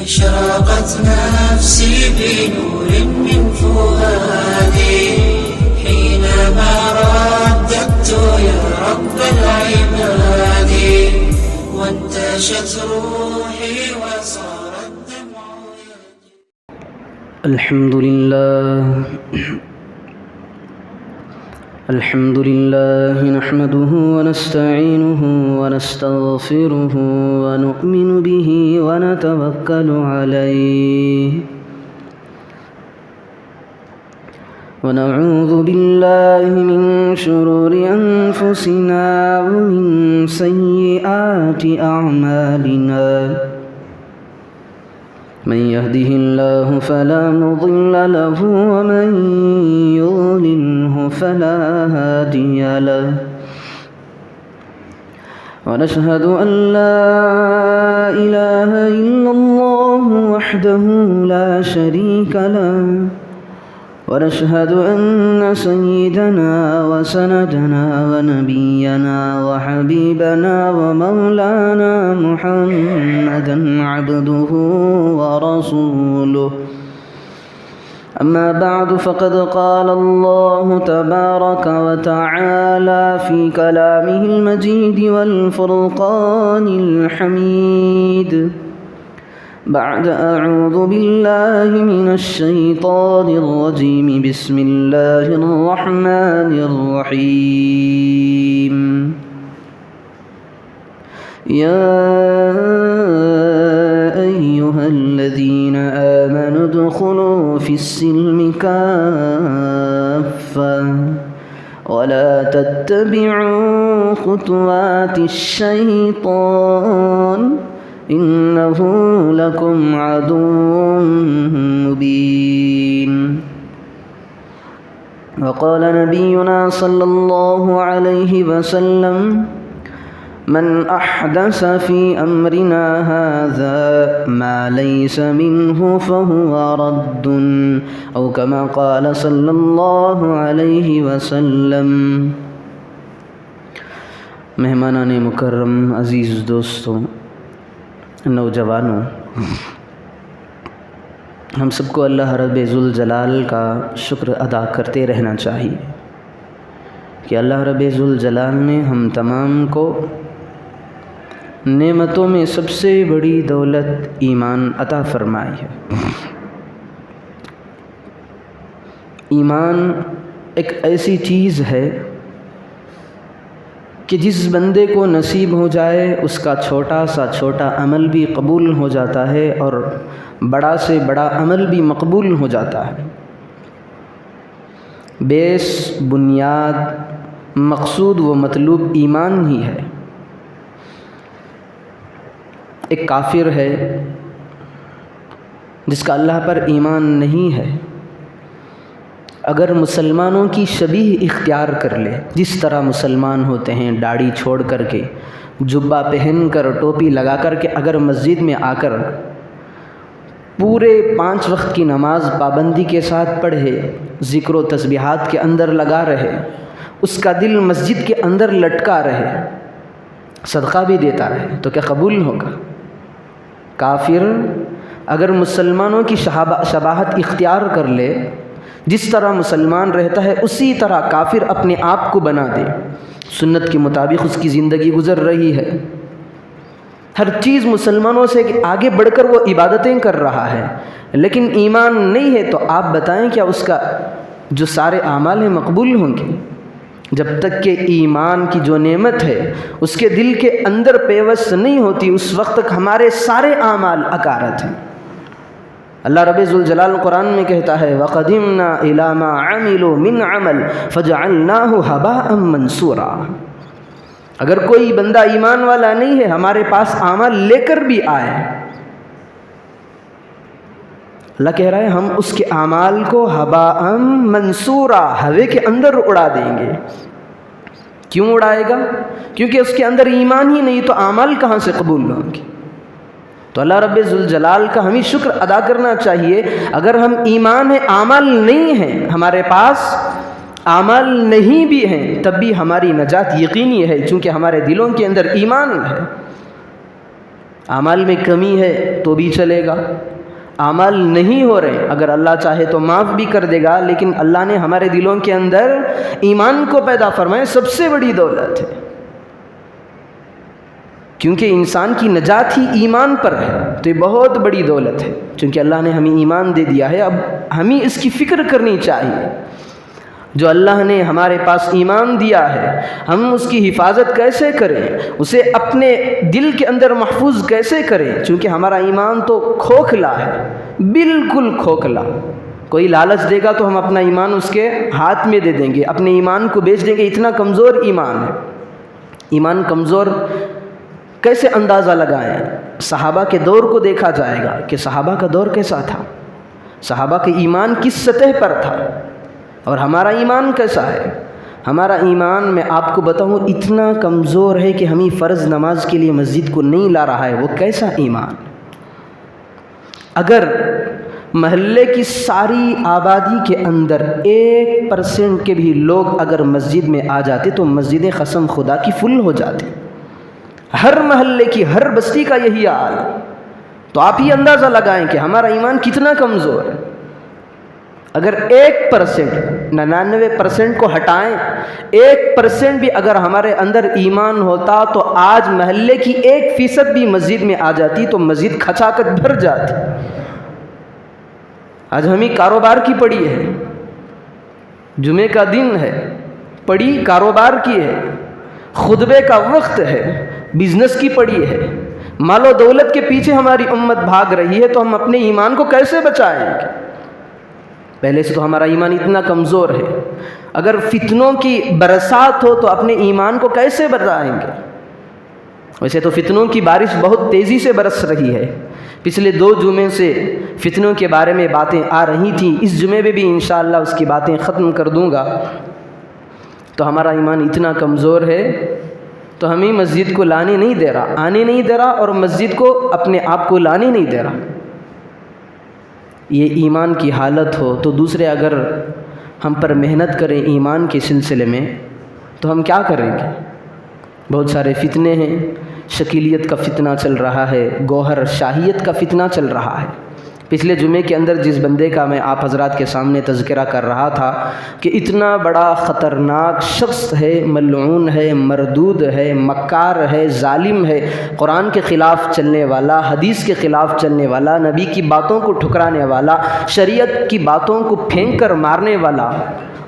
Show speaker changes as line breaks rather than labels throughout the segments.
أشرقت نفسي بنور من فؤادي حينما رددت يا رب العباد وانتشت روحي وصار الدمع
الحمد لله نحمده ونستعينه ونستغفره ونؤمن به ونتوكل عليه ونعوذ بالله من شرور أنفسنا ومن سيئات أعمالنا من يهده الله فلا مضل له ومن يضلله فلا هادي له ونشهد أن لا إله إلا الله وحده لا شريك له ونشهد أن سيدنا وسندنا ونبينا وحبيبنا ومولانا محمدا عبده ورسوله أما بعد فقد قال الله تبارك وتعالى في كلامه المجيد والفرقان الحميد بعد أعوذ بالله من الشيطان الرجيم بسم الله الرحمن الرحيم يا أيها الذين آمنوا ادخلوا في السلم كافة ولا تتبعوا خطوات الشيطان إنه لكم عدو مبين وقال نبينا صلى الله عليه وسلم من أحدث في أمرنا هذا ما ليس منه فهو رد أو كما قال صلى الله عليه وسلم مہمانان مکرم، عزیز دوستوں، نوجوانوں، ہم سب کو اللہ رب ذوالجلال کا شکر ادا کرتے رہنا چاہیے کہ اللہ رب ذوالجلال نے ہم تمام کو نعمتوں میں سب سے بڑی دولت ایمان عطا فرمائی ہے۔ ایمان ایک ایسی چیز ہے کہ جس بندے کو نصیب ہو جائے اس کا چھوٹا سا چھوٹا عمل بھی قبول ہو جاتا ہے اور بڑا سے بڑا عمل بھی مقبول ہو جاتا ہے۔ بیس، بنیاد، مقصود و مطلوب ایمان ہی ہے۔ ایک کافر ہے جس کا اللہ پر ایمان نہیں ہے، اگر مسلمانوں کی شبیہ اختیار کر لے، جس طرح مسلمان ہوتے ہیں داڑھی چھوڑ کر کے، جبہ پہن کر، ٹوپی لگا کر کے اگر مسجد میں آ کر پورے 5 وقت کی نماز پابندی کے ساتھ پڑھے، ذکر و تسبیحات کے اندر لگا رہے، اس کا دل مسجد کے اندر لٹکا رہے، صدقہ بھی دیتا رہے، تو کیا قبول ہوگا؟ کافر اگر مسلمانوں کی شباہت اختیار کر لے، جس طرح مسلمان رہتا ہے اسی طرح کافر اپنے آپ کو بنا دے، سنت کے مطابق اس کی زندگی گزر رہی ہے، ہر چیز مسلمانوں سے آگے بڑھ کر وہ عبادتیں کر رہا ہے، لیکن ایمان نہیں ہے، تو آپ بتائیں کیا اس کا جو سارے اعمال ہیں مقبول ہوں گے؟ جب تک کہ ایمان کی جو نعمت ہے اس کے دل کے اندر پیوست نہیں ہوتی، اس وقت تک ہمارے سارے اعمال اکارت ہیں۔ اللہ رب ذوالجلال قرآن میں کہتا ہے وَقَدِمْنَا إِلَى مَا عَمِلُوا مِنْ عَمَلٍ فَجَعَلْنَاهُ هَبَاءً مَنْثُورًا۔ اگر کوئی بندہ ایمان والا نہیں ہے، ہمارے پاس اعمال لے کر بھی آئے، اللہ کہہ رہا ہے ہم اس کے اعمال کو ہباء منصورا، ہوے کے اندر اڑا دیں گے۔ کیوں اڑائے گا؟ کیونکہ اس کے اندر ایمان ہی نہیں، تو اعمال کہاں سے قبول ہوں گے؟ تو اللہ رب ذوالجلال کا ہمیں شکر ادا کرنا چاہیے۔ اگر ہم ایمان ہے، اعمال نہیں ہیں ہمارے پاس، اعمال نہیں بھی ہیں، تب بھی ہماری نجات یقینی ہے، چونکہ ہمارے دلوں کے اندر ایمان ہے۔ اعمال میں کمی ہے تو بھی چلے گا، اعمال نہیں ہو رہے اگر اللہ چاہے تو معاف بھی کر دے گا، لیکن اللہ نے ہمارے دلوں کے اندر ایمان کو پیدا فرمائے، سب سے بڑی دولت ہے، کیونکہ انسان کی نجات ہی ایمان پر ہے، تو یہ بہت بڑی دولت ہے، چونکہ اللہ نے ہمیں ایمان دے دیا ہے۔ اب ہمیں اس کی فکر کرنی چاہیے، جو اللہ نے ہمارے پاس ایمان دیا ہے ہم اس کی حفاظت کیسے کریں، اسے اپنے دل کے اندر محفوظ کیسے کریں، چونکہ ہمارا ایمان تو کھوکھلا ہے، بالکل کھوکھلا۔ کوئی لالچ دے گا تو ہم اپنا ایمان اس کے ہاتھ میں دے دیں گے، اپنے ایمان کو بیچ دیں گے، اتنا کمزور ایمان ہے۔ ایمان کمزور کیسے اندازہ لگائیں؟ صحابہ کے دور کو دیکھا جائے گا کہ صحابہ کا دور کیسا تھا، صحابہ کے ایمان کس سطح پر تھا، اور ہمارا ایمان کیسا ہے۔ ہمارا ایمان میں آپ کو بتاؤں اتنا کمزور ہے کہ ہمیں فرض نماز کے لیے مسجد کو نہیں لا رہا ہے، وہ کیسا ایمان۔ اگر محلے کی ساری آبادی کے اندر 1% کے بھی لوگ اگر مسجد میں آ جاتے تو مسجد قسم خدا کی فل ہو جاتی، ہر محلے کی ہر بستی کا یہی حال، تو آپ ہی اندازہ لگائیں کہ ہمارا ایمان کتنا کمزور ہے۔ اگر 1%، 99% کو ہٹائیں، 1% بھی اگر ہمارے اندر ایمان ہوتا تو آج محلے کی 1% بھی مسجد میں آ جاتی تو مسجد کھچاکت بھر جاتی۔ آج ہمیں کاروبار کی پڑی ہے، جمعے کا دن ہے، پڑی کاروبار کی ہے، خطبے کا وقت ہے، بزنس کی پڑی ہے، مال و دولت کے پیچھے ہماری امت بھاگ رہی ہے، تو ہم اپنے ایمان کو کیسے بچائیں گے؟ پہلے سے تو ہمارا ایمان اتنا کمزور ہے، اگر فتنوں کی برسات ہو تو اپنے ایمان کو کیسے بچائیں گے؟ ویسے تو فتنوں کی بارش بہت تیزی سے برس رہی ہے، پچھلے 2 جمعے سے فتنوں کے بارے میں باتیں آ رہی تھیں، اس جمعے میں بھی انشاءاللہ اس کی باتیں ختم کر دوں گا۔ تو ہمارا ایمان اتنا کمزور ہے تو ہمیں مسجد کو لانے نہیں دے رہا، آنے نہیں دے رہا، اور مسجد کو اپنے آپ کو لانے نہیں دے رہا۔ یہ ایمان کی حالت ہو تو دوسرے اگر ہم پر محنت کریں ایمان کے سلسلے میں تو ہم کیا کریں گے؟ بہت سارے فتنے ہیں، شکیلیت کا فتنہ چل رہا ہے، گوہر شاہیت کا فتنہ چل رہا ہے۔ پچھلے جمعے کے اندر جس بندے کا میں آپ حضرات کے سامنے تذکرہ کر رہا تھا کہ اتنا بڑا خطرناک شخص ہے، ملعون ہے، مردود ہے، مکار ہے، ظالم ہے، قرآن کے خلاف چلنے والا، حدیث کے خلاف چلنے والا، نبی کی باتوں کو ٹھکرانے والا، شریعت کی باتوں کو پھینک کر مارنے والا،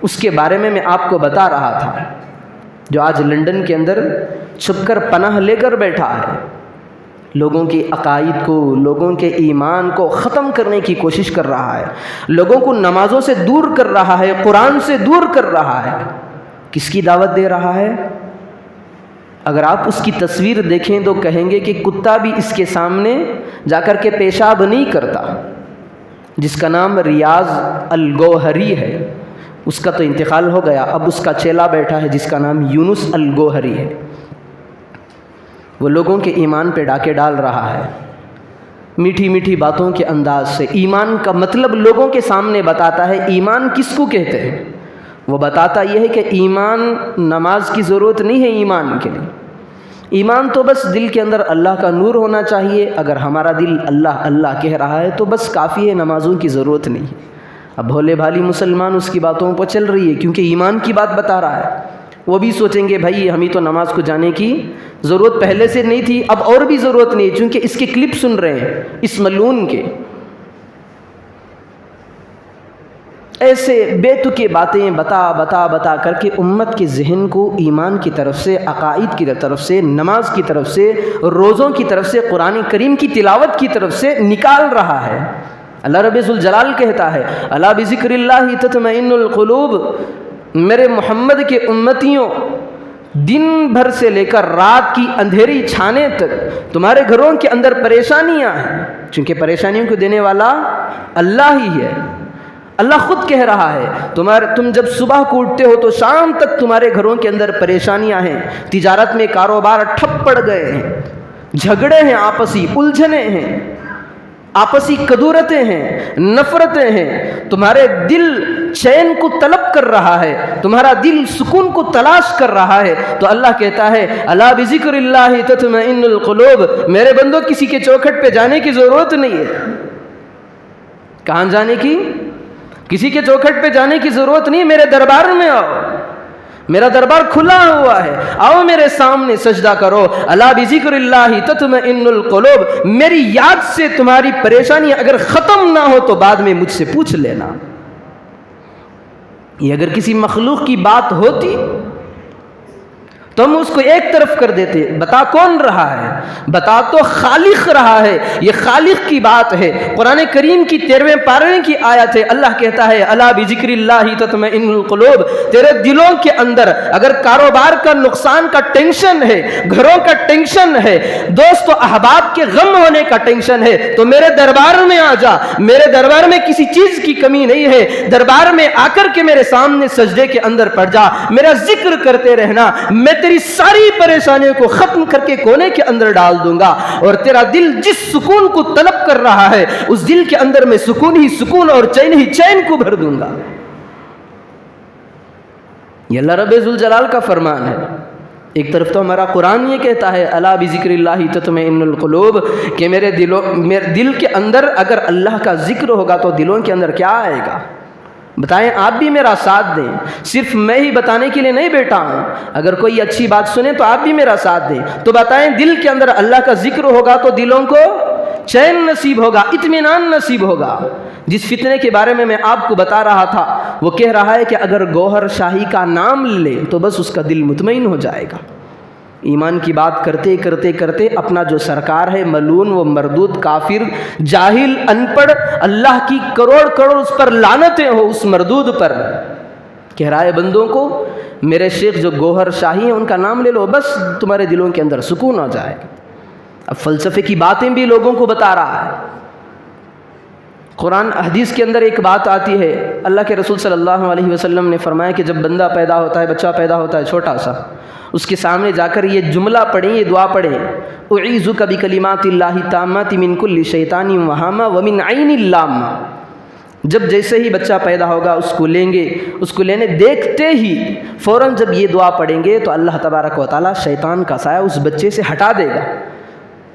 اس کے بارے میں آپ کو بتا رہا تھا، جو آج لندن کے اندر چھپ کر پناہ لے کر بیٹھا ہے، لوگوں کے عقائد کو، لوگوں کے ایمان کو ختم کرنے کی کوشش کر رہا ہے، لوگوں کو نمازوں سے دور کر رہا ہے، قرآن سے دور کر رہا ہے۔ کس کی دعوت دے رہا ہے؟ اگر آپ اس کی تصویر دیکھیں تو کہیں گے کہ کتا بھی اس کے سامنے جا کر کے پیشاب نہیں کرتا۔ جس کا نام ریاض الگوہری ہے، اس کا تو انتقال ہو گیا، اب اس کا چیلا بیٹھا ہے جس کا نام یونس الگوہری ہے۔ وہ لوگوں کے ایمان پہ ڈاکے ڈال رہا ہے، میٹھی میٹھی باتوں کے انداز سے ایمان کا مطلب لوگوں کے سامنے بتاتا ہے۔ ایمان کس کو کہتے ہیں؟ وہ بتاتا یہ ہے کہ ایمان نماز کی ضرورت نہیں ہے ایمان کے لیے، ایمان تو بس دل کے اندر اللہ کا نور ہونا چاہیے، اگر ہمارا دل اللہ اللہ کہہ رہا ہے تو بس کافی ہے، نمازوں کی ضرورت نہیں ہے۔ اب بھولے بھالی مسلمان اس کی باتوں پر چل رہی ہے کیونکہ ایمان کی بات بتا رہا ہے، وہ بھی سوچیں گے بھائی ہمیں تو نماز کو جانے کی ضرورت پہلے سے نہیں تھی، اب اور بھی ضرورت نہیں، چونکہ اس کے کلپ سن رہے ہیں اس ملعون کے۔ ایسے بے تکے باتیں بتا کر کے امت کے ذہن کو ایمان کی طرف سے، عقائد کی طرف سے، نماز کی طرف سے، روزوں کی طرف سے، قرآن کریم کی تلاوت کی طرف سے نکال رہا ہے۔ اللہ رب ذوالجلال کہتا ہے الا بذکر اللہ تطمئن القلوب، میرے محمد کے امتیوں، دن بھر سے لے کر رات کی اندھیری چھانے تک تمہارے گھروں کے اندر پریشانیاں ہیں، چونکہ پریشانیوں کو دینے والا اللہ ہی ہے۔ اللہ خود کہہ رہا ہے تم جب صبح کو اٹھتے ہو تو شام تک تمہارے گھروں کے اندر پریشانیاں ہیں، تجارت میں کاروبار ٹھپ پڑ گئے ہیں، جھگڑے ہیں، آپسی الجھنیں ہیں، آپسی کدورتیں ہیں، نفرتیں ہیں، تمہارے دل چین کو طلب کر رہا ہے، تمہارا دل سکون کو تلاش کر رہا ہے، تو اللہ کہتا ہے الا بذکر اللہ تطمئن القلوب، میرے بندو کسی کے چوکھٹ پہ جانے کی ضرورت نہیں ہے۔ کہاں جانے کی؟ کسی کے چوکھٹ پہ جانے کی ضرورت نہیں، میرے دربار میں آؤ، میرا دربار کھلا ہوا ہے، آؤ میرے سامنے سجدہ کرو۔ الا بذکر اللہ تطمئن القلوب، میری یاد سے تمہاری پریشانی اگر ختم نہ ہو تو بعد میں مجھ سے پوچھ لینا۔ یہ اگر کسی مخلوق کی بات ہوتی تو ہم اس کو ایک طرف کر دیتے، بتا کون رہا ہے؟ بتا تو خالق رہا ہے، یہ خالق کی بات ہے۔ قرآن کریم کی 13ویں پارے کی آیت ہے، اللہ کہتا ہے الا بذکر اللہ تطمئن القلوب، تیرے دلوں کے اندر اگر کاروبار کا نقصان کا ٹینشن ہے، گھروں کا ٹینشن ہے، دوست و احباب کے غم ہونے کا ٹینشن ہے، تو میرے دربار میں آ جا، میرے دربار میں کسی چیز کی کمی نہیں ہے، دربار میں آ کر کے میرے سامنے سجدے کے اندر پڑ جا، میرا ذکر کرتے رہنا، میں تیری ساری پریشانیوں کو ختم کر کے کونے کے اندر ڈال دوں گا، اور تیرا دل جس سکون کو طلب کر رہا ہے اس دل کے اندر میں سکون ہی سکون اور چین ہی چین کو بھر دوں گا۔ یہ اللہ رب ذوالجلال کا فرمان ہے۔ ایک طرف تو ہمارا قرآن یہ کہتا ہے الا بذکر اللہ تطمئن القلوب، کہ میرے دل کے اندر اگر اللہ کا ذکر ہوگا تو دلوں کے اندر کیا آئے گا؟ بتائیں، آپ بھی میرا ساتھ دیں، صرف میں ہی بتانے کے لیے نہیں بیٹھا ہوں، اگر کوئی اچھی بات سنے تو آپ بھی میرا ساتھ دیں، تو بتائیں دل کے اندر اللہ کا ذکر ہوگا تو دلوں کو چین نصیب ہوگا، اطمینان نصیب ہوگا۔ جس فتنے کے بارے میں آپ کو بتا رہا تھا وہ کہہ رہا ہے کہ اگر گوہر شاہی کا نام لے تو بس اس کا دل مطمئن ہو جائے گا۔ ایمان کی بات کرتے کرتے کرتے اپنا جو سرکار ہے ملعون، وہ مردود، کافر، جاہل، ان پڑھ، اللہ کی کروڑ کروڑ اس پر لعنتیں ہو اس مردود پر، کہہ رہا ہے بندوں کو میرے شیخ جو گوہر شاہی ہیں ان کا نام لے لو، بس تمہارے دلوں کے اندر سکون ہو جائے گا۔ اب فلسفے کی باتیں بھی لوگوں کو بتا رہا ہے۔ قرآن حدیث کے اندر ایک بات آتی ہے، اللہ کے رسول صلی اللہ علیہ وسلم نے فرمایا کہ جب بندہ پیدا ہوتا ہے، بچہ پیدا ہوتا ہے چھوٹا سا، اس کے سامنے جا کر یہ جملہ پڑھیں، یہ دعا پڑھیں، اعیذک بکلمات اللہ التامات من کل شیطان وہامہ ومن عین اللامہ۔ جب جیسے ہی بچہ پیدا ہوگا اس کو لیں گے، اس کو لینے دیکھتے ہی فوراً جب یہ دعا پڑھیں گے تو اللہ تبارک و تعالیٰ شیطان کا سایہ اس بچے سے ہٹا دے گا۔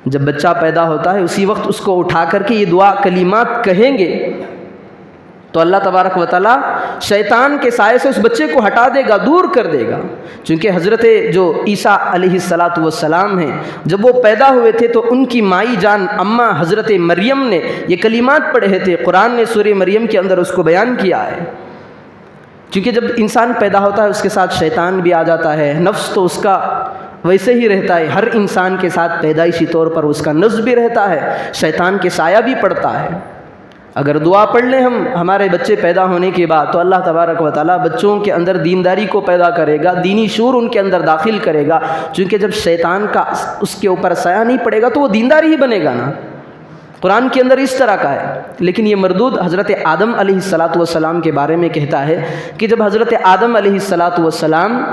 جب بچہ پیدا ہوتا ہے اسی وقت اس کو اٹھا کر کے یہ دعا کلمات کہیں گے تو اللہ تبارک و تعالیٰ شیطان کے سائے سے اس بچے کو ہٹا دے گا، دور کر دے گا۔ چونکہ حضرت جو عیسیٰ علیہ السلام ہیں، جب وہ پیدا ہوئے تھے تو ان کی مائی جان اماں حضرت مریم نے یہ کلمات پڑھے تھے، قرآن نے سورہ مریم کے اندر اس کو بیان کیا ہے۔ چونکہ جب انسان پیدا ہوتا ہے اس کے ساتھ شیطان بھی آ جاتا ہے، نفس تو اس کا ویسے ہی رہتا ہے، ہر انسان کے ساتھ پیدائشی طور پر اس کا نفس بھی رہتا ہے، شیطان کے سایہ بھی پڑتا ہے۔ اگر دعا پڑھ لیں ہم ہمارے بچے پیدا ہونے کے بعد تو اللہ تبارک و تعالیٰ بچوں کے اندر دینداری کو پیدا کرے گا، دینی شعور ان کے اندر داخل کرے گا، چونکہ جب شیطان کا اس کے اوپر سایہ نہیں پڑے گا تو وہ دیندار ہی بنے گا نا۔ قرآن کے اندر اس طرح کا ہے۔ لیکن یہ مردود حضرت آدم علیہ السلام کے بارے میں کہتا ہے کہ جب حضرت آدم علیہ السلام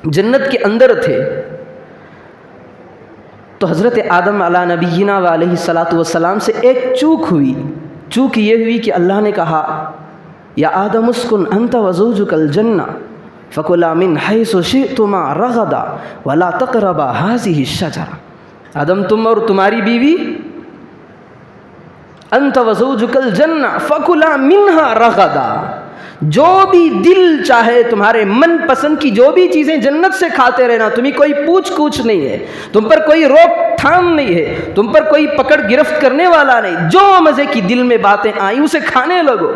جنت کے اندر تھے تو حضرت آدم علی نبینا و علیہ السلام سے ایک چوک ہوئی۔ چوک یہ ہوئی کہ اللہ نے کہا یا آدم اسکن انت وزوجک الجنہ فکلا من حیث شئتما رغدا ولا تقربا هذه الشجرہ۔ آدم تم اور تمہاری بیوی انت وزوجک الجنہ فکلا منها رغدا، جو بھی دل چاہے تمہارے من پسند کی جو بھی چیزیں جنت سے کھاتے رہنا، تمہیں کوئی پوچھ کوچھ نہیں ہے، تم پر کوئی روک تھام نہیں ہے، تم پر کوئی پکڑ گرفت کرنے والا نہیں، جو مزے کی دل میں باتیں آئیں اسے کھانے لگو،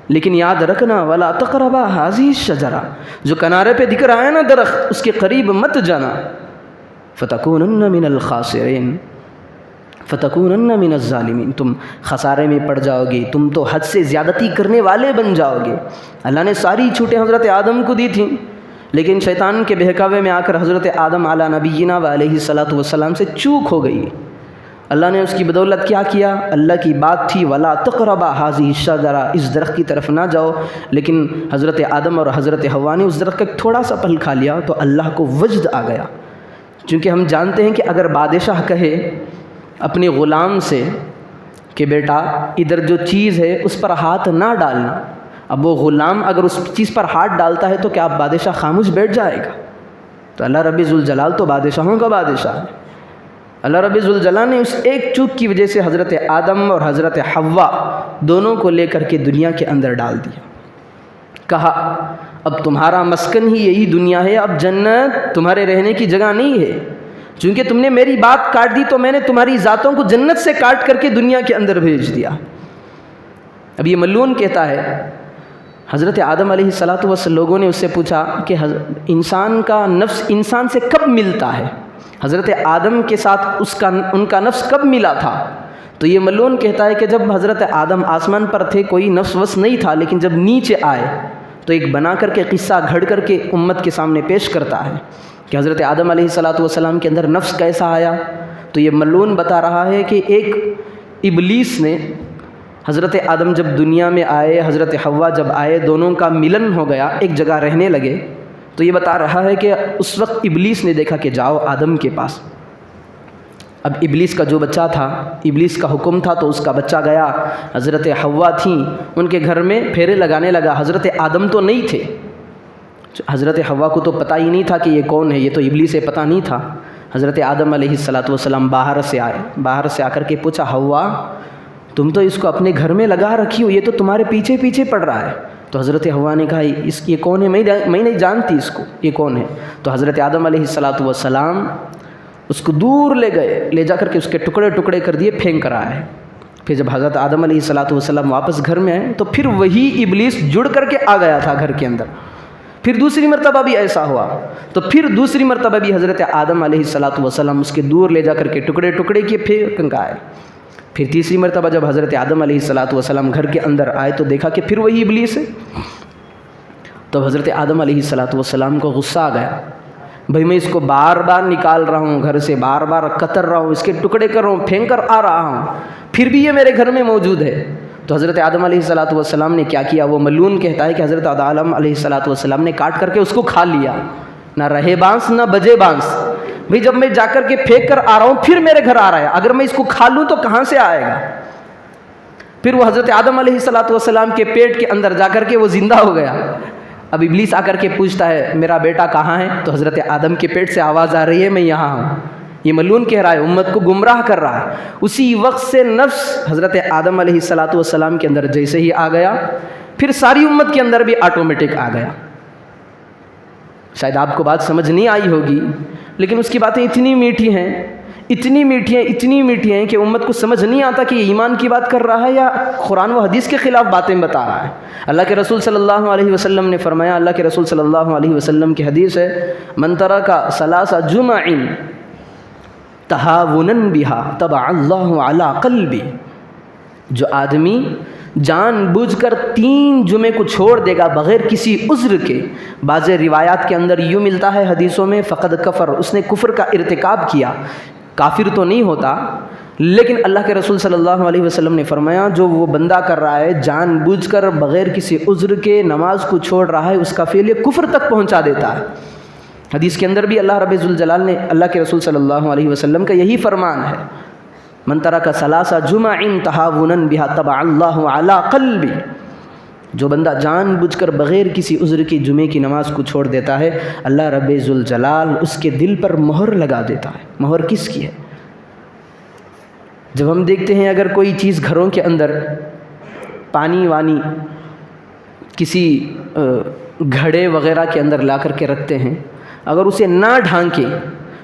لیکن یاد رکھنا ولا تقربا هذه الشجرہ، جو کنارے پہ دکھ رہا ہے نا درخت اس کے قریب مت جانا، فتکونن من الخاسرین، فتکونن من الظالمین، تم خسارے میں پڑ جاؤ گے، تم تو حد سے زیادتی کرنے والے بن جاؤ گے۔ اللہ نے ساری چھوٹیں حضرت آدم کو دی تھیں، لیکن شیطان کے بہکاوے میں آ کر حضرت آدم علی نبینا و علیہ السلام سے چوک ہو گئی۔ اللہ نے اس کی بدولت کیا کیا؟ اللہ کی بات تھی ولا تقربا هذه الشجرہ، اس درخت کی طرف نہ جاؤ، لیکن حضرت آدم اور حضرت حوا نے اس درخت کا تھوڑا سا پھل کھا لیا تو اللہ کو وجد آ گیا۔ چونکہ ہم جانتے ہیں کہ اگر بادشاہ کہے اپنے غلام سے کہ بیٹا ادھر جو چیز ہے اس پر ہاتھ نہ ڈالنا. اب وہ غلام اگر اس چیز پر ہاتھ ڈالتا ہے تو کیا اب بادشاہ خاموش بیٹھ جائے گا؟ تو اللہ رب ذوالجلال تو بادشاہوں کا بادشاہ ہے. اللہ رب ذوالجلال نے اس ایک چوک کی وجہ سے حضرت آدم اور حضرت حوا دونوں کو لے کر کے دنیا کے اندر ڈال دیا. کہا اب تمہارا مسکن ہی یہی دنیا ہے، اب جنت تمہارے رہنے کی جگہ نہیں ہے. چونکہ تم نے میری بات کاٹ دی تو میں نے تمہاری ذاتوں کو جنت سے کاٹ کر کے دنیا کے اندر بھیج دیا. اب یہ ملعون کہتا ہے حضرت آدم علیہ السلام لوگوں نے اس سے پوچھا کہ انسان کا نفس انسان سے کب ملتا ہے؟ حضرت آدم کے ساتھ ان کا نفس کب ملا تھا؟ تو یہ ملعون کہتا ہے کہ جب حضرت آدم آسمان پر تھے کوئی نفس وس نہیں تھا، لیکن جب نیچے آئے تو ایک بنا کر کے قصہ گھڑ کر کے امت کے سامنے پیش کرتا ہے کہ حضرت آدم علیہ السلام کے اندر نفس کیسا آیا. تو یہ ملعون بتا رہا ہے کہ ایک ابلیس نے حضرت آدم جب دنیا میں آئے، حضرت حوا جب آئے، دونوں کا ملن ہو گیا، ایک جگہ رہنے لگے. تو یہ بتا رہا ہے کہ اس وقت ابلیس نے دیکھا کہ جاؤ آدم کے پاس. اب ابلیس کا جو بچہ تھا، ابلیس کا حکم تھا تو اس کا بچہ گیا. حضرت حوا تھیں، ان کے گھر میں پھیرے لگانے لگا. حضرت آدم تو نہیں تھے. حضرت حوا کو تو پتہ ہی نہیں تھا کہ یہ کون ہے، یہ تو ابلیس سے پتہ نہیں تھا. حضرت آدم علیہ السلام باہر سے آئے. باہر سے آ کر کے پوچھا حوا تم تو اس کو اپنے گھر میں لگا رکھی ہو، یہ تو تمہارے پیچھے پیچھے پڑ رہا ہے. تو حضرت حوا نے کہا یہ کون ہے؟ میں نہیں جانتی اس کو، یہ کون ہے. تو حضرت آدم علیہ السلام اس کو دور لے گئے، لے جا کر کے اس کے ٹکڑے ٹکڑے کر دیے، پھینک کر آئے. پھر جب حضرت آدم علیہ السلام واپس گھر میں آئے تو پھر وہی ابلیس جڑ کر کے آ گیا تھا گھر کے اندر. پھر دوسری مرتبہ بھی ایسا ہوا تو پھر دوسری مرتبہ بھی حضرت آدم علیہ السلام اس کے دور لے جا کر کے ٹکڑے ٹکڑے کیے، پھینک آئے. پھر تیسری مرتبہ جب حضرت آدم علیہ السلام گھر کے اندر آئے تو دیکھا کہ پھر وہی ابلیس ہے. تو حضرت آدم علیہ السلام کو غصہ آ گیا، بھئی میں اس کو بار بار نکال رہا ہوں گھر سے، بار بار قطر رہا ہوں، اس کے ٹکڑے کر رہا ہوں، پھینک کر آ رہا ہوں، پھر بھی یہ میرے گھر میں موجود ہے. تو حضرت آدم علیہ السلام نے کیا کیا؟ وہ ملعون کہتا ہے کہ حضرت آدم علیہ السلام نے کاٹ کر کے اس کو کھا لیا. نہ رہے بانس نہ بجے بانس. بھئی جب میں جا کر کے پھینک کر آ رہا ہوں پھر میرے گھر آ رہا ہے، اگر میں اس کو کھا لوں تو کہاں سے آئے گا؟ پھر وہ حضرت آدم علیہ السلام کے پیٹ کے اندر جا کر کے وہ زندہ ہو گیا. اب ابلیس آ کر کے پوچھتا ہے میرا بیٹا کہاں ہے؟ تو حضرت آدم کے پیٹ سے آواز آ رہی ہے میں یہاں ہوں. یہ ملعون کہہ رہا ہے، امت کو گمراہ کر رہا ہے. اسی وقت سے نفس حضرت آدم علیہ السلام کے اندر جیسے ہی آ گیا پھر ساری امت کے اندر بھی آٹومیٹک آ گیا. شاید آپ کو بات سمجھ نہیں آئی ہوگی، لیکن اس کی باتیں اتنی میٹھی ہیں، اتنی میٹھی ہیں کہ امت کو سمجھ نہیں آتا کہ یہ ایمان کی بات کر رہا ہے یا قرآن و حدیث کے خلاف باتیں بتا رہا ہے. اللہ کے رسول صلی اللہ علیہ وسلم نے فرمایا، اللہ کے رسول صلی اللہ علیہ وسلم کی حدیث ہے، من ترک ثلاث جمع تہاونا بہا طبع اللہ علی قلبی. جو آدمی جان بوجھ کر 3 جمعے کو چھوڑ دے گا بغیر کسی عذر کے، بعض روایات کے اندر یوں ملتا ہے حدیثوں میں فقد کفر، اس نے کفر کا ارتکاب کیا. کافر تو نہیں ہوتا، لیکن اللہ کے رسول صلی اللہ علیہ وسلم نے فرمایا جو وہ بندہ کر رہا ہے جان بوجھ کر بغیر کسی عذر کے نماز کو چھوڑ رہا ہے، اس کا فعل کفر تک پہنچا دیتا ہے. حدیث کے اندر بھی اللہ رب ذوالجلال نے، اللہ کے رسول صلی اللہ علیہ وسلم کا یہی فرمان ہے، من ترک ثلاث جمع تہاونا بہا طبع اللہ علی قلبی. جو بندہ جان بوجھ کر بغیر کسی عذر کی جمعے کی نماز کو چھوڑ دیتا ہے، اللہ رب ذوالجلال اس کے دل پر مہر لگا دیتا ہے. مہر کس کی ہے؟ جب ہم دیکھتے ہیں اگر کوئی چیز گھروں کے اندر پانی وانی کسی گھڑے وغیرہ کے اندر لا کر کے رکھتے ہیں، اگر اسے نہ ڈھانکے،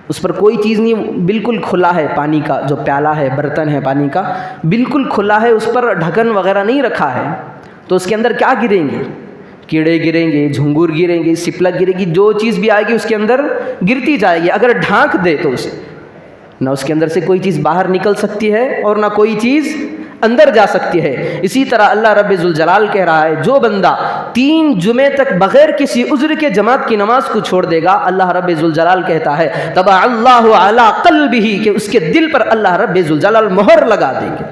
اس پر کوئی چیز نہیں، بالکل کھلا ہے پانی کا جو پیالہ ہے، برتن ہے پانی کا بالکل کھلا ہے، اس پر ڈھکن وغیرہ نہیں رکھا ہے، تو اس کے اندر کیا گریں گے؟ کیڑے گریں گے، جھنگور گریں گے، سپلک گرے گی، جو چیز بھی آئے گی اس کے اندر گرتی جائے گی. اگر ڈھانک دے تو اسے نہ اس کے اندر سے کوئی چیز باہر نکل سکتی ہے اور نہ کوئی چیز اندر جا سکتی ہے. اسی طرح اللہ رب ذوالجلال کہہ رہا ہے جو بندہ 3 جمعے تک بغیر کسی عذر کے جماعت کی نماز کو چھوڑ دے گا، اللہ رب ذوالجلال کہتا ہے طبع اللہ علی قلبہ، کہ اس کے دل پر اللہ رب ذوالجلال مہر لگا دیں گے.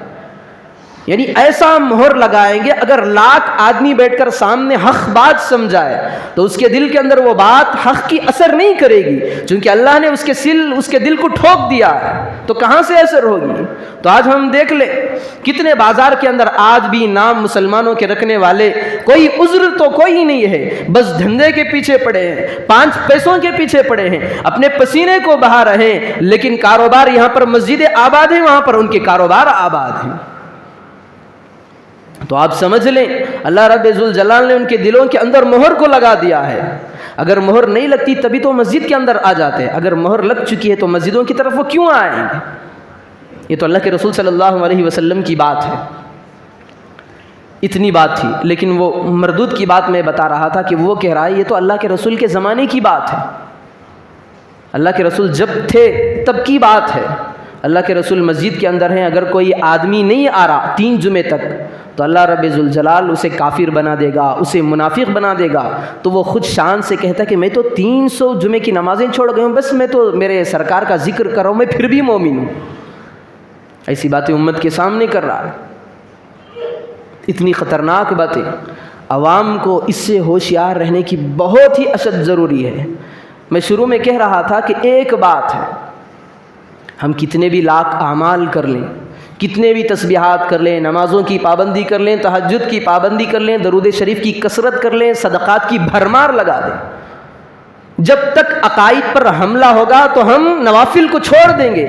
یعنی ایسا مہر لگائیں گے اگر لاکھ آدمی بیٹھ کر سامنے حق بات سمجھائے تو اس کے دل کے اندر وہ بات حق کی اثر نہیں کرے گی، چونکہ اللہ نے اس کے دل کو ٹھوک دیا ہے، تو کہاں سے اثر ہوگی؟ تو آج ہم دیکھ لیں کتنے بازار کے اندر آج بھی نام مسلمانوں کے رکھنے والے کوئی عذر تو کوئی نہیں ہے، بس دھندے کے پیچھے پڑے ہیں، 5 پیسوں کے پیچھے پڑے ہیں، اپنے پسینے کو بہا رہے ہیں، لیکن کاروبار یہاں پر مسجدیں آباد ہیں، وہاں پر ان کے کاروبار آباد ہیں۔ تو آپ سمجھ لیں اللہ رب ذوالجلال نے ان کے دلوں کے اندر مہر کو لگا دیا ہے۔ اگر مہر نہیں لگتی تبھی تو مسجد کے اندر آ جاتے، اگر مہر لگ چکی ہے تو مسجدوں کی طرف وہ کیوں آئیں گے؟ یہ تو اللہ کے رسول صلی اللہ علیہ وسلم کی بات ہے۔ اتنی بات تھی، لیکن وہ مردود کی بات میں بتا رہا تھا کہ وہ کہہ رہا ہے یہ تو اللہ کے رسول کے زمانے کی بات ہے، اللہ کے رسول جب تھے تب کی بات ہے۔ اللہ کے رسول مسجد کے اندر ہیں، اگر کوئی آدمی نہیں آ رہا 3 جمعے تک تو اللہ رب ذوالجلال اسے کافر بنا دے گا، اسے منافق بنا دے گا۔ تو وہ خود شان سے کہتا ہے کہ میں تو 300 جمعے کی نمازیں چھوڑ گیا ہوں، بس میں تو میرے سرکار کا ذکر کر رہا ہوں، میں پھر بھی مومن ہوں۔ ایسی باتیں امت کے سامنے کر رہا ہے، اتنی خطرناک باتیں۔ عوام کو اس سے ہوشیار رہنے کی بہت ہی اشد ضروری ہے۔ میں شروع میں کہہ رہا تھا کہ ایک بات ہے، ہم کتنے بھی لاکھ اعمال کر لیں، کتنے بھی تسبیحات کر لیں، نمازوں کی پابندی کر لیں، تہجد کی پابندی کر لیں، درود شریف کی کثرت کر لیں، صدقات کی بھرمار لگا دیں، جب تک عقائد پر حملہ ہوگا تو ہم نوافل کو چھوڑ دیں گے۔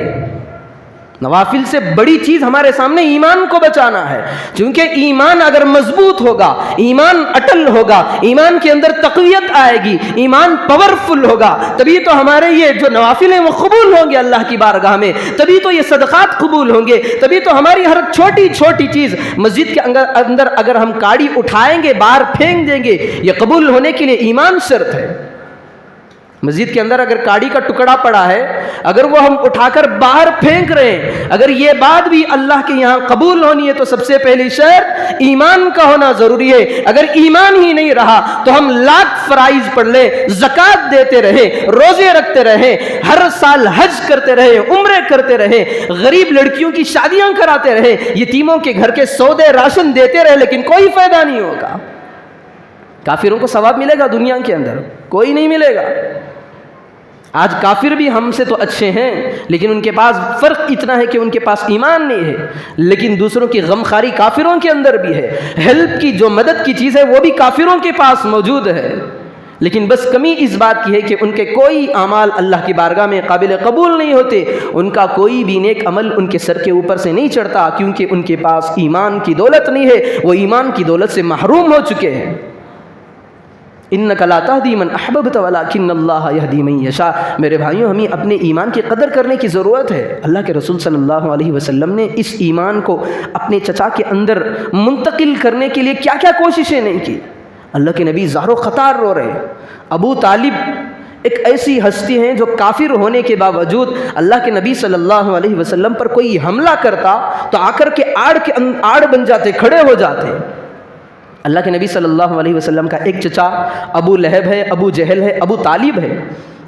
نوافل سے بڑی چیز ہمارے سامنے ایمان کو بچانا ہے، کیونکہ ایمان اگر مضبوط ہوگا، ایمان اٹل ہوگا، ایمان کے اندر تقویت آئے گی، ایمان پاورفل ہوگا، تبھی تو ہمارے یہ جو نوافل ہیں وہ قبول ہوں گے اللہ کی بارگاہ میں، تبھی تو یہ صدقات قبول ہوں گے، تبھی تو ہماری ہر چھوٹی چھوٹی چیز مسجد کے اندر اگر ہم کاڑی اٹھائیں گے، باہر پھینک دیں گے، یہ قبول ہونے کے لیے ایمان شرط ہے۔ مسجد کے اندر اگر کاڑی کا ٹکڑا پڑا ہے، اگر وہ ہم اٹھا کر باہر پھینک رہے ہیں، اگر یہ بات بھی اللہ کے یہاں قبول ہونی ہے تو سب سے پہلی شرط ایمان کا ہونا ضروری ہے۔ اگر ایمان ہی نہیں رہا تو ہم لاکھ فرائض پڑھ لیں، زکوٰۃ دیتے رہیں، روزے رکھتے رہیں، ہر سال حج کرتے رہیں، عمرے کرتے رہیں، غریب لڑکیوں کی شادیاں کراتے رہیں، یتیموں کے گھر کے سودے راشن دیتے رہے، لیکن کوئی فائدہ نہیں ہوگا۔ کافروں کو ثواب ملے گا دنیا کے اندر؟ کوئی نہیں ملے گا۔ آج کافر بھی ہم سے تو اچھے ہیں، لیکن ان کے پاس فرق اتنا ہے کہ ان کے پاس ایمان نہیں ہے، لیکن دوسروں کی غمخواری کافروں کے اندر بھی ہے، ہیلپ کی جو مدد کی چیز ہے وہ بھی کافروں کے پاس موجود ہے، لیکن بس کمی اس بات کی ہے کہ ان کے کوئی اعمال اللہ کی بارگاہ میں قابل قبول نہیں ہوتے، ان کا کوئی بھی نیک عمل ان کے سر کے اوپر سے نہیں چڑھتا، کیونکہ ان کے پاس ایمان کی دولت نہیں ہے، وہ ایمان کی دولت سے محروم ہو چکے ہیں۔ اِنَّكَ لَا تَهْدِي مَنْ أَحْبَبْتَ وَلَكِنَّ اللَّهَ يَهْدِي مَن يَشَاءُ۔ میرے بھائیوں، ہمیں اپنے ایمان کی قدر کرنے کی ضرورت ہے۔ اللہ کے رسول صلی اللہ علیہ وسلم نے اس ایمان کو اپنے چچا کے اندر منتقل کرنے کے لیے کیا کیا کوششیں نہیں کی۔ اللہ کے نبی زہر و خطار رو رہے ہیں۔ ابو طالب ایک ایسی ہستی ہیں جو کافر ہونے کے باوجود اللہ کے نبی صلی اللہ علیہ وسلم پر کوئی حملہ کرتا تو آ کر کے آڑ بن جاتے، کھڑے ہو جاتے۔ اللہ کے نبی صلی اللہ علیہ وسلم کا ایک چچا ابو لہب ہے، ابو جہل ہے، ابو طالب ہے۔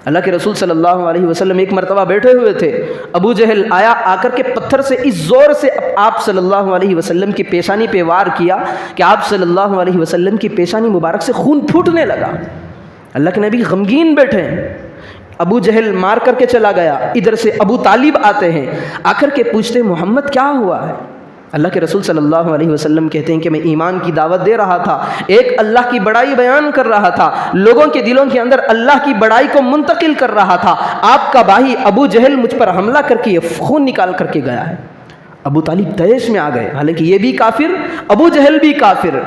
اللہ کے رسول صلی اللہ علیہ وسلم ایک مرتبہ بیٹھے ہوئے تھے، ابو جہل آیا، آ کر کے پتھر سے اس زور سے آپ صلی اللہ علیہ وسلم کی پیشانی پہ وار کیا کہ آپ صلی اللہ علیہ وسلم کی پیشانی مبارک سے خون پھوٹنے لگا۔ اللہ کے نبی غمگین بیٹھے ہیں، ابو جہل مار کر کے چلا گیا، ادھر سے ابو طالب آتے ہیں، آ کر کے پوچھتے محمد کیا ہوا ہے؟ اللہ کے رسول صلی اللہ علیہ وسلم کہتے ہیں کہ میں ایمان کی دعوت دے رہا تھا، ایک اللہ کی بڑائی بیان کر رہا تھا، لوگوں کے دلوں کے اندر اللہ کی بڑائی کو منتقل کر رہا تھا، آپ کا بھائی ابو جہل مجھ پر حملہ کر کے یہ خون نکال کر کے گیا ہے۔ ابو طالب تیش میں آ گئے، حالانکہ یہ بھی کافر، ابو جہل بھی کافر،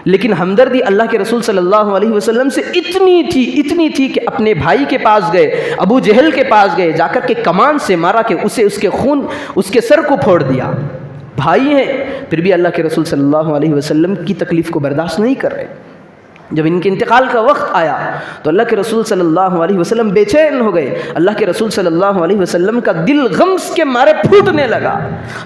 لیکن ہمدردی اللہ کے رسول صلی اللہ علیہ وسلم سے اتنی تھی کہ اپنے بھائی کے پاس گئے، ابو جہل کے پاس گئے، جا کر کے کمان سے مارا کہ اس کے سر کو پھوڑ دیا۔ بھائی ہیں، پھر بھی اللہ کے رسول صلی اللہ علیہ وسلم کی تکلیف کو برداشت نہیں کر رہے۔ جب ان کے انتقال کا وقت آیا تو اللہ کے رسول صلی اللہ علیہ وسلم بے چین ہو گئے، اللہ کے رسول صلی اللہ علیہ وسلم کا دل غم کے مارے پھوٹنے لگا،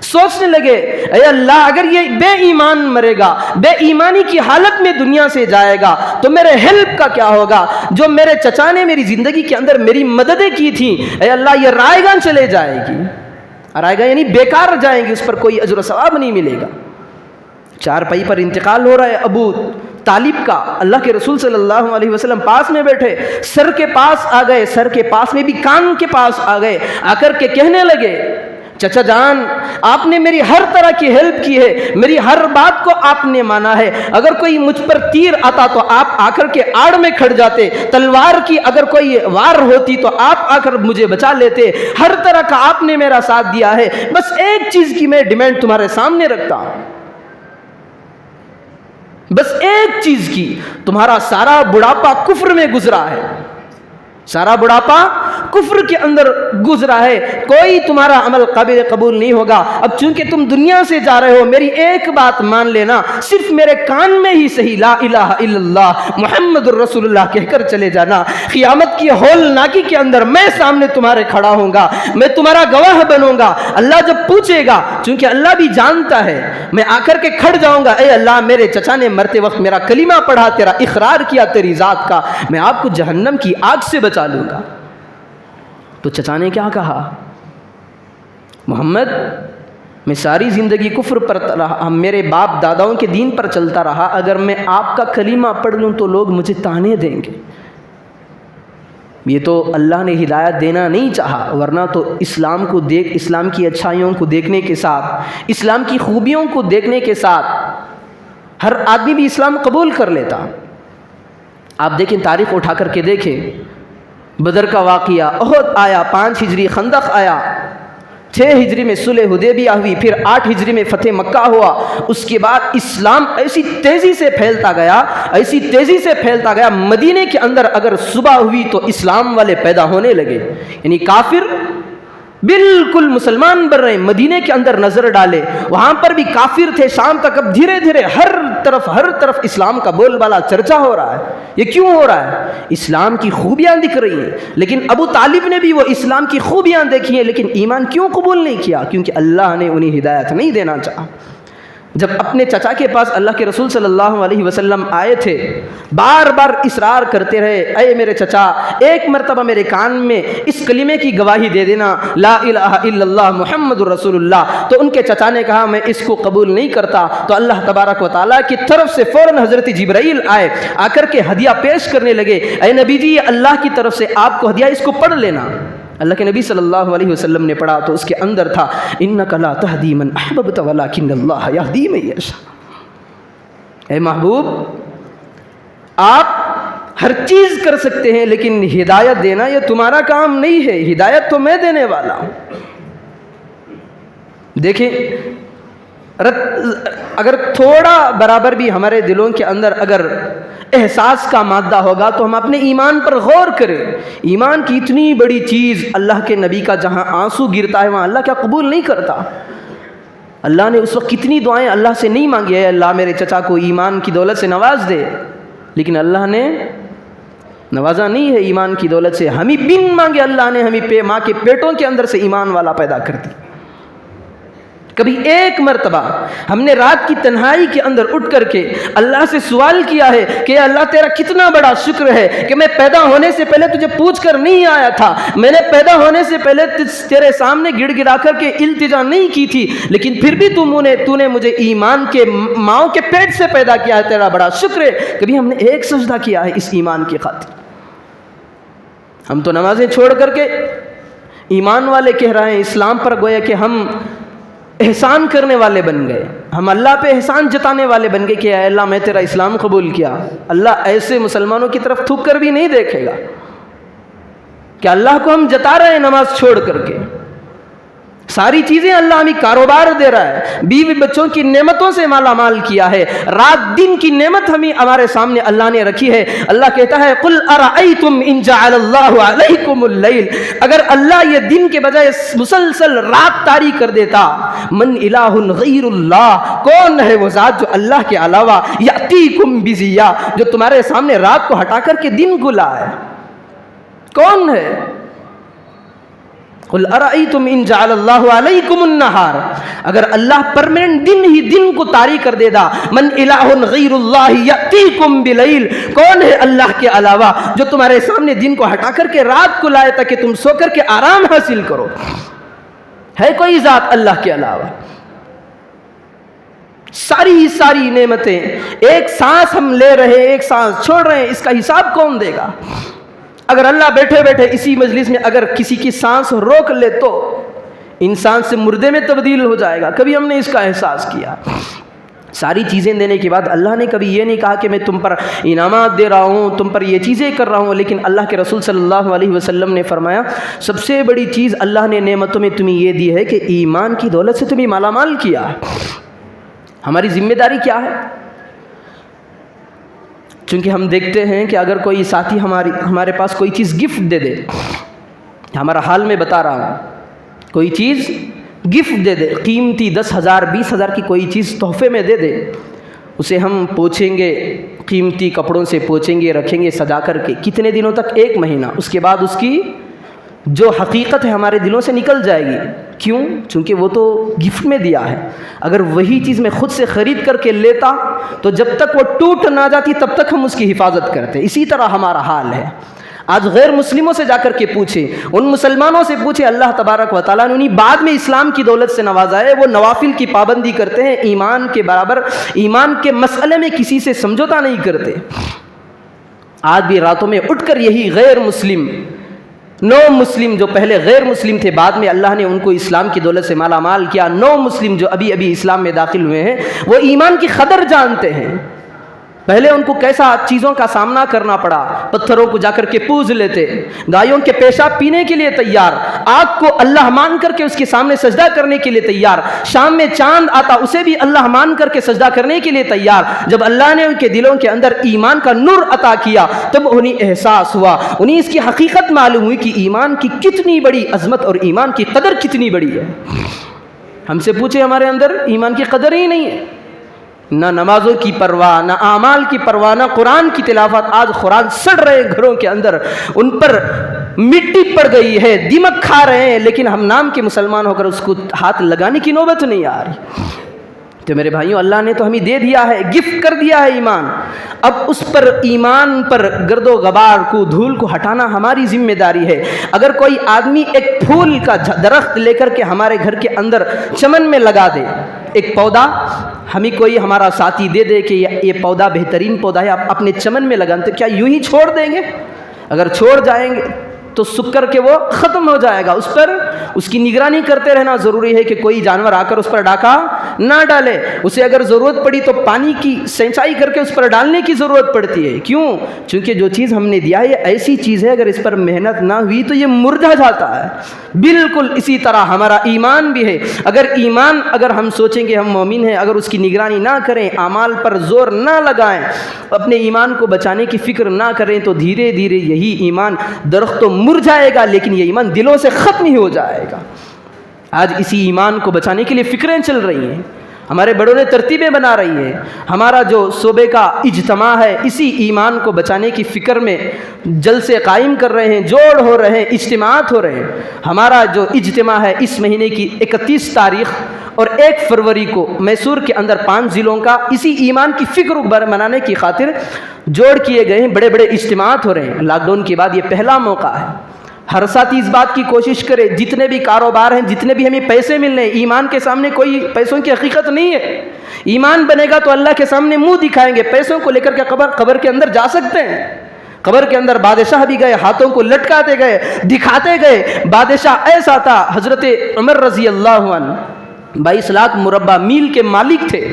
سوچنے لگے اے اللہ اگر یہ بے ایمان مرے گا، بے ایمانی کی حالت میں دنیا سے جائے گا تو میرے ہیلپ کا کیا ہوگا؟ جو میرے چچا نے میری زندگی کے اندر میری مددیں کی تھی، اے اللہ یہ رائے گاں چلے جائے گی، رائے گاں یعنی بیکار جائیں گی، اس پر کوئی اجر و ثواب نہیں ملے گا۔ چارپائی پر انتقال ہو رہا ہے ابو طالب کا، اللہ کے رسول صلی اللہ علیہ وسلم پاس میں بیٹھے، سر کے پاس آ گئے، سر کے پاس میں بھی کان کے پاس آ گئے، آ کر کے کہنے لگے چچا جان آپ نے میری ہر طرح کی ہیلپ کی ہے، میری ہر بات کو آپ نے مانا ہے، اگر کوئی مجھ پر تیر آتا تو آپ آ کر کے آڑ میں کھڑ جاتے، تلوار کی اگر کوئی وار ہوتی تو آپ آ کر مجھے بچا لیتے، ہر طرح کا آپ نے میرا ساتھ دیا ہے، بس ایک چیز کی میں ڈیمانڈ تمہارے سامنے رکھتا ہوں، بس ایک چیز کی، تمہارا سارا بڑھاپا کفر میں گزرا ہے، سارا بڑھاپا کفر کے اندر گزرا ہے، کوئی تمہارا عمل قابل قبول نہیں ہوگا، اب چونکہ تم دنیا سے جا رہے ہو میری ایک بات مان لینا، صرف میرے کان میں ہی صحیح لا الہ الا اللہ محمد الرسول اللہ کہہ کر چلے جانا، قیامت کی ہول ناکی کے اندر میں سامنے تمہارے کھڑا ہوں گا، میں تمہارا گواہ بنوں گا، اللہ جب پوچھے گا، چونکہ اللہ بھی جانتا ہے، میں آ کر کے کھڑ جاؤں گا، اے اللہ میرے چچا نے مرتے وقت میرا کلمہ پڑھا، تیرا اقرار کیا تیری ذات کا، میں آپ کو جہنم کی آگ سے بچا لوں گا۔ تو چچا نے کیا کہا، محمد میں ساری زندگی کفر پر رہا، میرے باپ داداؤں کے دین پر چلتا رہا، اگر میں آپ کا کلمہ پڑھ لوں تو لوگ مجھے تانے دیں گے، یہ تو اللہ نے ہدایت دینا نہیں چاہا، ورنہ تو اسلام کو اسلام کی اچھائیوں کو دیکھنے کے ساتھ، اسلام کی خوبیوں کو دیکھنے کے ساتھ ہر آدمی بھی اسلام قبول کر لیتا۔ آپ دیکھیں تاریخ اٹھا کر کے دیکھیں، بدر کا واقعہ، احد آیا، 5 ہجری خندق آیا، 6 ہجری میں صلح حدیبیہ ہوئی، پھر 8 ہجری میں فتح مکہ ہوا، اس کے بعد اسلام ایسی تیزی سے پھیلتا گیا، ایسی تیزی سے پھیلتا گیا، مدینے کے اندر اگر صبح ہوئی تو اسلام والے پیدا ہونے لگے، یعنی کافر بالکل مسلمان بن رہے، مدینے کے اندر نظر ڈالے وہاں پر بھی کافر تھے، شام تک، اب دھیرے دھیرے ہر طرف اسلام کا بول بالا چرچا ہو رہا ہے۔ یہ کیوں ہو رہا ہے؟ اسلام کی خوبیاں دکھ رہی ہیں، لیکن ابو طالب نے بھی وہ اسلام کی خوبیاں دیکھی ہیں، لیکن ایمان کیوں قبول نہیں کیا؟ کیونکہ اللہ نے انہیں ہدایت نہیں دینا چاہا۔ جب اپنے چچا کے پاس اللہ کے رسول صلی اللہ علیہ وسلم آئے تھے، بار بار اصرار کرتے رہے، اے میرے چچا ایک مرتبہ میرے کان میں اس کلمے کی گواہی دے دینا، لا الہ الا اللہ محمد الرسول اللہ، تو ان کے چچا نے کہا میں اس کو قبول نہیں کرتا، تو اللہ تبارک و تعالیٰ کی طرف سے فوراً حضرت جبرائیل آئے، آ کر کے ہدیہ پیش کرنے لگے، اے نبی جی یہ اللہ کی طرف سے آپ کو ہدیہ، اس کو پڑھ لینا۔ اللہ کے نبی صلی اللہ علیہ وسلم نے پڑھا تو اس کے اندر تھا انک لا تہدی من احببت ولکن اللہ یہدی من یشاء۔ اے محبوب آپ ہر چیز کر سکتے ہیں، لیکن ہدایت دینا یہ تمہارا کام نہیں ہے، ہدایت تو میں دینے والا ہوں۔ دیکھیں اگر تھوڑا برابر بھی ہمارے دلوں کے اندر اگر احساس کا مادہ ہوگا تو ہم اپنے ایمان پر غور کریں، ایمان کی اتنی بڑی چیز، اللہ کے نبی کا جہاں آنسو گرتا ہے وہاں اللہ کیا قبول نہیں کرتا؟ اللہ نے اس وقت کتنی دعائیں اللہ سے نہیں مانگی، ہے اللہ میرے چچا کو ایمان کی دولت سے نواز دے، لیکن اللہ نے نوازا نہیں ہے ایمان کی دولت سے، ہمیں بن مانگے اللہ نے ہمیں ماں کے پیٹوں کے اندر سے ایمان والا پیدا کر دی۔ کبھی ایک مرتبہ ہم نے رات کی تنہائی کے اندر اٹھ کر کے اللہ سے سوال کیا ہے کہ اللہ تیرا کتنا بڑا شکر ہے کہ میں پیدا ہونے سے پہلے تجھے پوچھ کر نہیں آیا تھا، میں نے پیدا ہونے سے پہلے تیرے سامنے گڑ گڑا کر کے التجا نہیں کی تھی، لیکن پھر بھی تو نے مجھے ایمان کے ماؤں کے پیٹ سے پیدا کیا ہے، تیرا بڑا شکر ہے۔ کبھی ہم نے ایک سجدہ کیا ہے اس ایمان کی خاطر؟ ہم تو نمازیں چھوڑ کر کے ایمان والے کہہ رہے ہیں، اسلام پر گویا کہ ہم احسان کرنے والے بن گئے، ہم اللہ پہ احسان جتانے والے بن گئے کہ اے اللہ میں تیرا اسلام قبول کیا۔ اللہ ایسے مسلمانوں کی طرف تھوک کر بھی نہیں دیکھے گا کہ اللہ کو ہم جتا رہے ہیں نماز چھوڑ کر کے، ساری چیزیں اللہ ہمیں کاروبار دے رہا ہے، بیوی بچوں کی نعمتوں سے مالا مال کیا ہے، رات دن کی نعمت ہمیں ہمارے سامنے اللہ نے رکھی ہے۔ اللہ کہتا ہے قل ارأیتم ان جعل اللہ علیکم اللیل، اگر اللہ یہ دن کے بجائے مسلسل رات طاری کر دیتا، من الہ غیر اللہ، کون ہے وہ ذات جو اللہ کے علاوہ، یأتیکم بضیاء، جو تمہارے سامنے رات کو ہٹا کر کے دن کو لائے، کون ہے؟ قل ارأیتم ان جعل اللہ علیکم النہار، اگر اللہ پرماننٹ دن ہی دن کو طاری کر دے دا، من الہ غیر اللہ یأتیکم بلیل، کون ہے اللہ کے علاوہ جو تمہارے سامنے دن کو ہٹا کر کے رات کو لائے تاکہ تم سو کر کے آرام حاصل کرو؟ ہے کوئی ذات اللہ کے علاوہ؟ ساری نعمتیں، ایک سانس ہم لے رہے ہیں، ایک سانس چھوڑ رہے ہیں، اس کا حساب کون دے گا؟ اگر اللہ بیٹھے بیٹھے اسی مجلس میں اگر کسی کی سانس روک لے تو انسان سے مردے میں تبدیل ہو جائے گا۔ کبھی ہم نے اس کا احساس کیا؟ ساری چیزیں دینے کے بعد اللہ نے کبھی یہ نہیں کہا کہ میں تم پر انعامات دے رہا ہوں، تم پر یہ چیزیں کر رہا ہوں، لیکن اللہ کے رسول صلی اللہ علیہ وسلم نے فرمایا سب سے بڑی چیز اللہ نے نعمتوں میں تمہیں یہ دی ہے کہ ایمان کی دولت سے تمہیں مالا مال کیا ہے۔ ہماری ذمہ داری کیا ہے؟ چونکہ ہم دیکھتے ہیں کہ اگر کوئی ساتھی ہمارے پاس کوئی چیز گفٹ دے دے، ہمارا حال میں بتا رہا ہوں، کوئی چیز گفٹ دے دے، قیمتی 10,000 20,000 کی کوئی چیز تحفے میں دے دے، اسے ہم پوچھیں گے، قیمتی کپڑوں سے پوچھیں گے، رکھیں گے سجا کر کے، کتنے دنوں تک؟ 1 مہینہ۔ اس کے بعد اس کی جو حقیقت ہے ہمارے دلوں سے نکل جائے گی۔ کیوں؟ چونکہ وہ تو گفٹ میں دیا ہے۔ اگر وہی چیز میں خود سے خرید کر کے لیتا تو جب تک وہ ٹوٹ نہ جاتی تب تک ہم اس کی حفاظت کرتے۔ اسی طرح ہمارا حال ہے۔ آج غیر مسلموں سے جا کر کے پوچھیں، ان مسلمانوں سے پوچھیں، اللہ تبارک و تعالیٰ نے انہیں بعد میں اسلام کی دولت سے نوازا ہے، وہ نوافل کی پابندی کرتے ہیں، ایمان کے برابر، ایمان کے مسئلے میں کسی سے سمجھوتا نہیں کرتے۔ آج بھی راتوں میں اٹھ کر یہی غیر مسلم، نو مسلم جو پہلے غیر مسلم تھے، بعد میں اللہ نے ان کو اسلام کی دولت سے مالا مال کیا، نو مسلم جو ابھی اسلام میں داخل ہوئے ہیں، وہ ایمان کی قدر جانتے ہیں۔ پہلے ان کو کیسا چیزوں کا سامنا کرنا پڑا، پتھروں کو جا کر کے پوج لیتے، گایوں کے پیشاب پینے کے لیے تیار، آگ کو اللہ مان کر کے اس کے سامنے سجدہ کرنے کے لیے تیار، شام میں چاند آتا اسے بھی اللہ مان کر کے سجدہ کرنے کے لیے تیار۔ جب اللہ نے ان کے دلوں کے اندر ایمان کا نور عطا کیا تب انہیں احساس ہوا، انہیں اس کی حقیقت معلوم ہوئی کہ ایمان کی کتنی بڑی عظمت اور ایمان کی قدر کتنی بڑی ہے۔ ہم سے پوچھے، ہمارے اندر ایمان کی قدر ہی نہیں ہے، نہ نمازوں کی پرواہ، نہ اعمال کی پرواہ، نہ قرآن کی تلاوت۔ آج قرآن سڑ رہے ہیں گھروں کے اندر، ان پر مٹی پڑ گئی ہے، دیمک کھا رہے ہیں، لیکن ہم نام کے مسلمان ہو کر اس کو ہاتھ لگانے کی نوبت نہیں آ رہی۔ تو میرے بھائیوں، اللہ نے تو ہمیں دے دیا ہے، گفٹ کر دیا ہے ایمان، اب اس پر، ایمان پر گرد و غبار کو، دھول کو ہٹانا ہماری ذمہ داری ہے۔ اگر کوئی آدمی ایک پھول کا درخت لے کر کے ہمارے گھر کے اندر چمن میں لگا دے، ایک پودا، ہمیں کوئی ہمارا ساتھی دے دے کہ یہ پودا بہترین پودا ہے، آپ اپنے چمن میں لگاتے، تو کیا یوں ہی چھوڑ دیں گے؟ اگر چھوڑ جائیں گے تو سوکھ کر کے وہ ختم ہو جائے گا۔ اس پر اس کی نگرانی کرتے رہنا ضروری ہے کہ کوئی جانور آ کر اس پر ڈاکہ نہ ڈالے، اسے اگر ضرورت پڑی تو پانی کی سینچائی کر کے اس پر ڈالنے کی ضرورت پڑتی ہے۔ کیوں؟ چونکہ جو چیز ہم نے دیا ہے یہ ایسی چیز ہے، اگر اس پر محنت نہ ہوئی تو یہ مرجھا جاتا ہے۔ بالکل اسی طرح ہمارا ایمان بھی ہے، اگر ہم سوچیں کہ ہم مومن ہیں، اگر اس کی نگرانی نہ کریں، اعمال پر زور نہ لگائیں، اپنے ایمان کو بچانے کی فکر نہ کریں، تو دھیرے دھیرے یہی ایمان درخت تو مرجھائے گا لیکن یہ ایمان دلوں سے ختم ہی ہو جائے گا۔ آج اسی ایمان کو بچانے کے لیے فکریں چل رہی ہیں، ہمارے بڑوں نے ترتیبیں بنا رہی ہیں، ہمارا جو صوبے کا اجتماع ہے اسی ایمان کو بچانے کی فکر میں جلسے قائم کر رہے ہیں، جوڑ ہو رہے ہیں، اجتماعات ہو رہے ہیں۔ ہمارا جو اجتماع ہے اس مہینے کی 31 تاریخ اور 1 فروری کو میسور کے اندر 5 ضلعوں کا اسی ایمان کی فکر منانے کی خاطر جوڑ کیے گئے ہیں، بڑے بڑے اجتماعات ہو رہے ہیں۔ لاک ڈاؤن کے بعد یہ پہلا موقع ہے۔ ہر ساتھی اس بات کی کوشش کرے، جتنے بھی کاروبار ہیں، جتنے بھی ہمیں پیسے مل رہے ہیں، ایمان کے سامنے کوئی پیسوں کی حقیقت نہیں ہے۔ ایمان بنے گا تو اللہ کے سامنے منہ دکھائیں گے، پیسوں کو لے کر کے قبر کے اندر جا سکتے ہیں۔ قبر کے اندر بادشاہ بھی گئے، ہاتھوں کو لٹکاتے گئے، دکھاتے گئے۔ بادشاہ ایسا تھا، حضرت عمر رضی اللہ عنہ 22 لاکھ مربع میل کے مالک تھے۔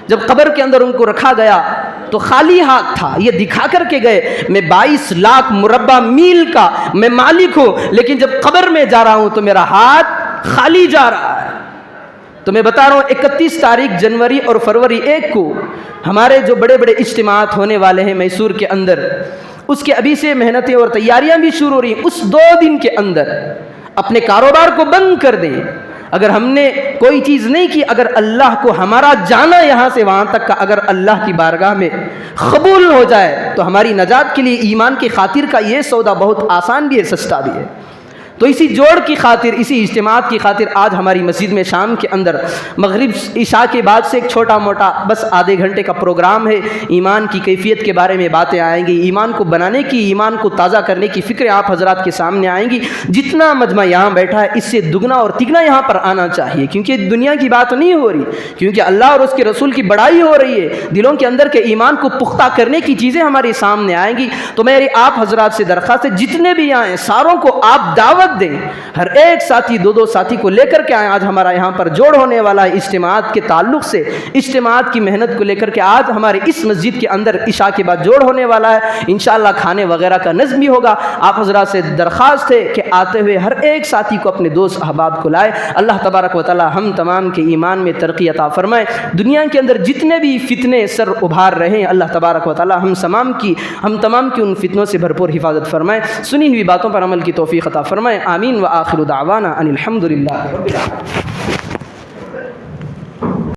جب قبر کے اندر ان کو رکھا گیا تو خالی ہاتھ تھا، یہ دکھا کر کے گئے میں 22 لاکھ مربع میل کا میں مالک ہوں، لیکن جب قبر میں جا رہا ہوں تو میرا ہاتھ خالی جا رہا ہے۔ تو میں بتا رہا ہوں 31 تاریخ جنوری اور فروری 1 کو ہمارے جو بڑے بڑے اجتماعات ہونے والے ہیں میسور کے اندر، اس کے ابھی سے محنتیں اور تیاریاں بھی شروع ہو رہی ہیں۔ اس 2 دن کے اندر اپنے کاروبار کو بند کر دیں۔ اگر ہم نے کوئی چیز نہیں کی، اگر اللہ کو ہمارا جانا یہاں سے وہاں تک کا اگر اللہ کی بارگاہ میں قبول ہو جائے تو ہماری نجات کے لیے ایمان کی خاطر کا یہ سودا بہت آسان بھی ہے، سستا بھی ہے۔ تو اسی جوڑ کی خاطر، اسی اجتماعات کی خاطر آج ہماری مسجد میں شام کے اندر مغرب عشاء کے بعد سے ایک چھوٹا موٹا بس آدھے گھنٹے کا پروگرام ہے۔ ایمان کی کیفیت کے بارے میں باتیں آئیں گی، ایمان کو بنانے کی، ایمان کو تازہ کرنے کی فکریں آپ حضرات کے سامنے آئیں گی۔ جتنا مجمع یہاں بیٹھا ہے اس سے دگنا اور تگنا یہاں پر آنا چاہیے، کیونکہ دنیا کی بات نہیں ہو رہی، کیونکہ اللہ اور اس کے رسول کی بڑائی ہو رہی ہے، دلوں کے اندر کے ایمان کو پختہ کرنے کی چیزیں ہمارے سامنے آئیں گی۔ تو میری آپ حضرات سے درخواست ہے جتنے بھی آئیں ساروں کو آپ دعوت دیں، ہر ایک ساتھی دو ساتھی کو لے کر کے آئیں۔ آج ہمارا یہاں پر جوڑ ہونے والا ہے اجتماعات کے تعلق سے، اجتماعات کی محنت کو لے کر کے آج ہمارے اس مسجد کے اندر عشاء کے بعد جوڑ ہونے والا ہے، انشاءاللہ کھانے وغیرہ کا نظم بھی ہوگا۔ آپ حضرات سے درخواست ہے کہ آتے ہوئے ہر ایک ساتھی کو اپنے دوست احباب کو لائے۔ اللہ تبارک و تعالی ہم تمام کے ایمان میں ترقی عطا فرمائے، دنیا کے اندر جتنے بھی فتنے سر ابھار رہے ہیں اللہ تبارک و تعالی ہم تمام کی ان فتنوں سے بھرپور حفاظت فرمائے، سنی ہوئی باتوں پر عمل کی توفیق عطا فرمائے۔ آمین و آخر دعوانا ان الحمد للہ رب العالمین۔